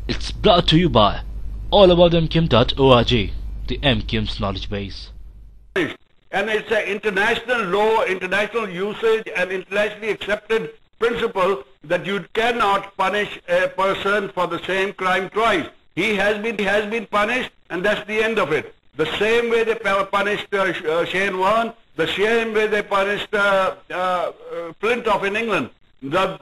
It's brought to you by allaboutmqm.org, the MQM's knowledge base. And it's an international law, international usage, and internationally accepted principle that you cannot punish a person for the same crime twice. He has been punished, and that's the end of it. The same way they punished Shane Warne, the same way they punished Flintoff in England. The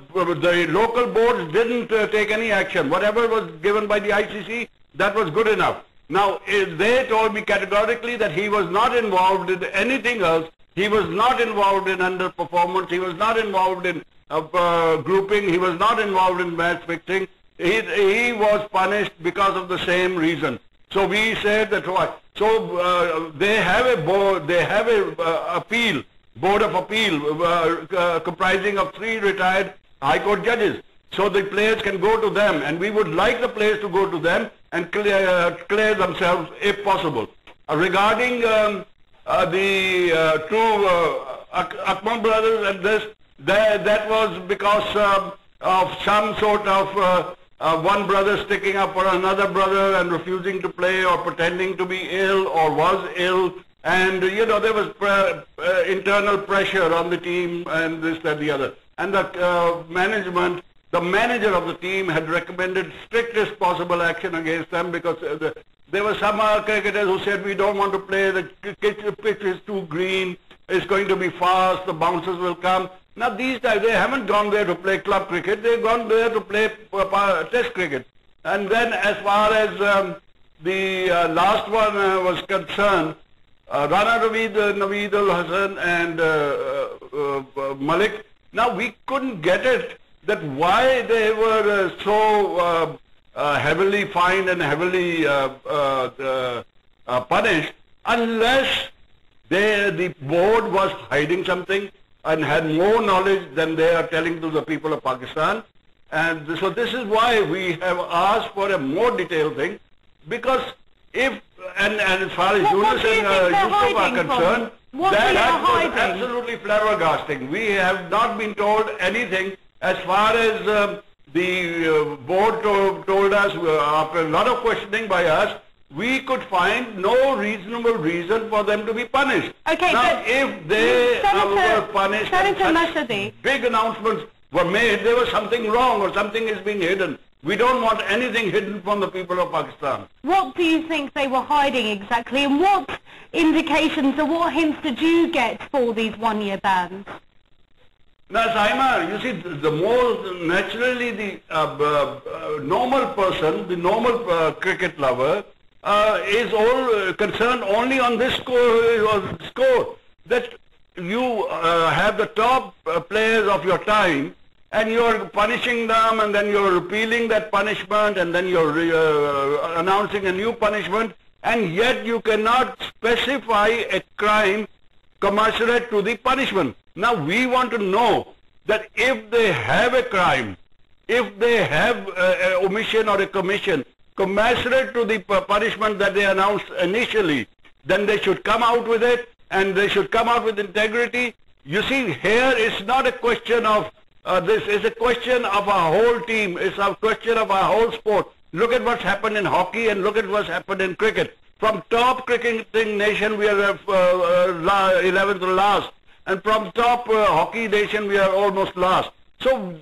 local boards didn't take any action. Whatever was given by the ICC, that was good enough. Now, they told me categorically that he was not involved in anything else. He was not involved in underperformance. He was not involved in grouping. He was not involved in match fixing. He was punished because of the same reason. So we said that. So they have a board. They have a board of appeal comprising of 3 retired High Court judges. So the players can go to them, and we would like the players to go to them and clear themselves if possible. Regarding the 2 Akmal brothers and this, that was because of some sort of one brother sticking up for another brother and refusing to play or pretending to be ill or was ill. And, you know, there was internal pressure on the team and this, that, the other. And the management, the manager of the team had recommended strictest possible action against them because there were some cricketers who said, we don't want to play, the pitch is too green, it's going to be fast, the bouncers will come. Now these guys, they haven't gone there to play club cricket, they've gone there to play test cricket. And then as far as the last one was concerned, Rana Naveed al-Hasan and Malik, now we couldn't get it that why they were so heavily fined and heavily punished unless the board was hiding something and had more knowledge than they are telling to the people of Pakistan. And so this is why we have asked for a more detailed thing, because if, and as far as Yunus and Yusuf are concerned, that was absolutely flabbergasting. We have not been told anything. As far as the board told us, after a lot of questioning by us, we could find no reasonable reason for them to be punished. Okay, now, if they were punished and big announcements were made, there was something wrong or something is being hidden. We don't want anything hidden from the people of Pakistan. What do you think they were hiding exactly, and what indications or what hints did you get for these one-year bans? Now, Saima, you see, the more naturally the normal person, the normal cricket lover, is all concerned only on this score that you have the top players of your time, and you're punishing them, and then you're repealing that punishment, and then you're announcing a new punishment, and yet you cannot specify a crime commensurate to the punishment. Now we want to know that if they have a crime, if they have an omission or a commission commensurate to the punishment that they announced initially, then they should come out with it, and they should come out with integrity. You see, here it's not a question of this, is a question of our whole team, it's a question of our whole sport. Look at what's happened in hockey and look at what's happened in cricket. From top cricketing nation we are 11th to last, and from top hockey nation we are almost last. So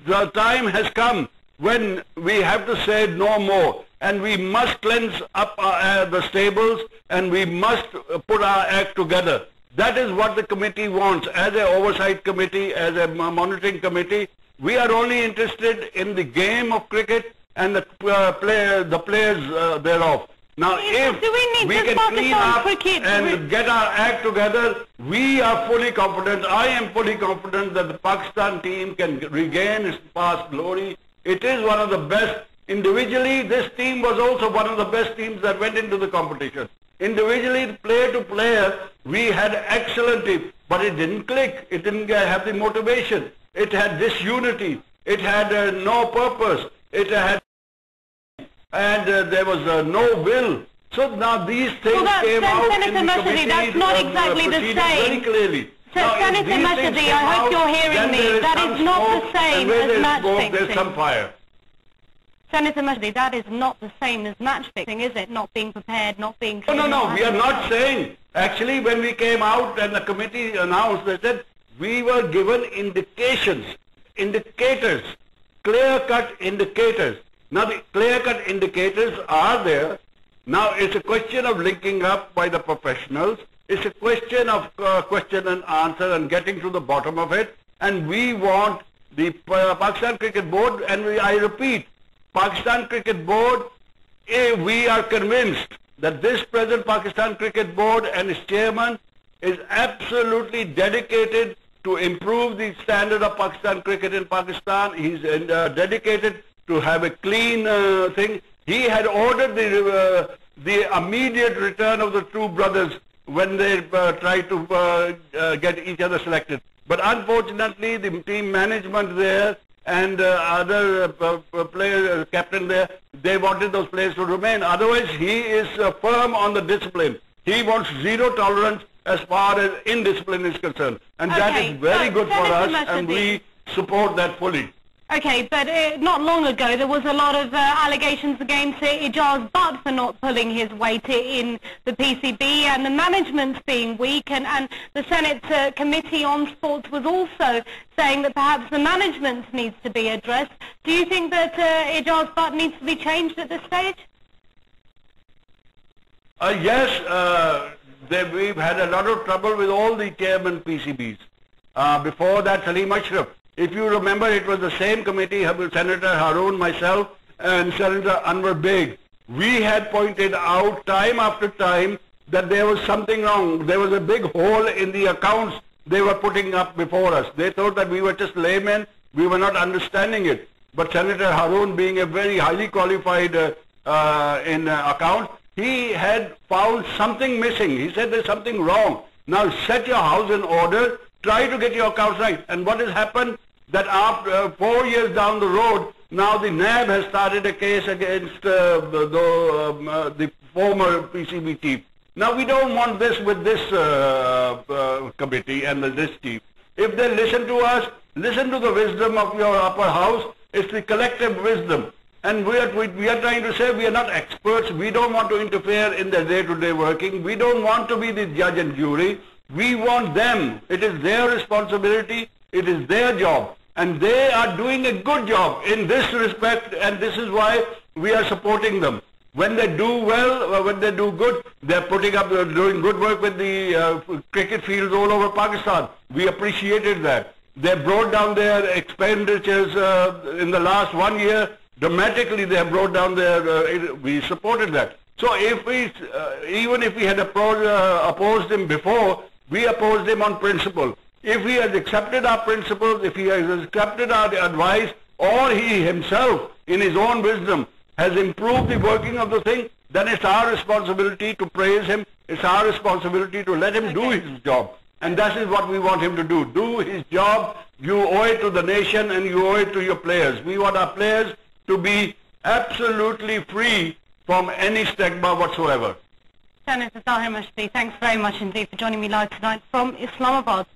the time has come when we have to say no more, and we must cleanse up the stables, and we must put our act together. That is what the committee wants. As an oversight committee, as a monitoring committee, we are only interested in the game of cricket and the players thereof. Now, if we can clean up and get our act together, we are fully confident, I am fully confident that the Pakistan team can regain its past glory. It is one of the best. Individually, this team was also one of the best teams that went into the competition. Individually, player to player, we had excellent team, but it didn't click. It didn't have the motivation. It had disunity. It had no purpose. It had, and there was no will. So now these things came out in the committee. That's not exactly the same. Very clearly. Senator Mushadi, I hope you're hearing me. That is not the same as match fixing. There's some fire. Senator Mushadi, that is not the same as match fixing, is it? Not being prepared, not being... No, we are not saying. Actually, when we came out and the committee announced, they said we were given indications, indicators, clear-cut indicators. Now the clear-cut indicators are there. Now it's a question of linking up by the professionals. It's a question of question and answer and getting to the bottom of it. And we want the Pakistan Cricket Board, and I repeat, Pakistan Cricket Board, we are convinced that this present Pakistan Cricket Board and its chairman is absolutely dedicated to improve the standard of Pakistan cricket in Pakistan. He's dedicated to have a clean thing. He had ordered the immediate return of the two brothers when they tried to get each other selected. But unfortunately, the team management there and other players, captain there, they wanted those players to remain. Otherwise, he is firm on the discipline. He wants zero tolerance as far as indiscipline is concerned. And that is very good for us, and we support that fully. Okay, but not long ago there was a lot of allegations against Ijaz Butt for not pulling his weight in the PCB, and the management's being weak, and the Senate Committee on Sports was also saying that perhaps the management needs to be addressed. Do you think that Ijaz Butt needs to be changed at this stage? Yes, we've had a lot of trouble with all the chairman PCBs. Before that, Salim Ashraf. If you remember, it was the same committee, Senator Haroon, myself, and Senator Anwar Beg. We had pointed out time after time that there was something wrong. There was a big hole in the accounts they were putting up before us. They thought that we were just laymen, we were not understanding it. But Senator Haroon, being a very highly qualified in accounts, he had found something missing. He said there's something wrong. Now set your house in order, try to get your accounts right. And what has happened? That after 4 years down the road, now the NAB has started a case against the former PCB chief. Now we don't want this with this committee and this chief. If they listen to us, listen to the wisdom of your upper house. It's the collective wisdom. And we are trying to say we are not experts. We don't want to interfere in their day-to-day working. We don't want to be the judge and jury. We want them. It is their responsibility. It is their job. And they are doing a good job in this respect, and this is why we are supporting them. When they do well, when they do good, they're doing good work with the cricket fields all over Pakistan. We appreciated that. They brought down their expenditures in the last 1 year. Dramatically, they have brought down their, we supported that. So if we, even if we had opposed him before, we opposed him on principle. If he has accepted our principles, if he has accepted our advice, or he himself, in his own wisdom, has improved the working of the thing, then it's our responsibility to praise him. It's our responsibility to let him do his job. And that is what we want him to do. Do his job. You owe it to the nation, and you owe it to your players. We want our players to be absolutely free from any stigma whatsoever. Senator Tahir Mushadi, thanks very much indeed for joining me live tonight from Islamabad.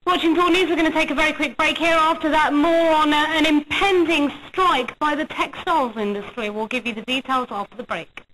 Watching Broad News, we're going to take a very quick break here. After that, more on an impending strike by the textiles industry. We'll give you the details after the break.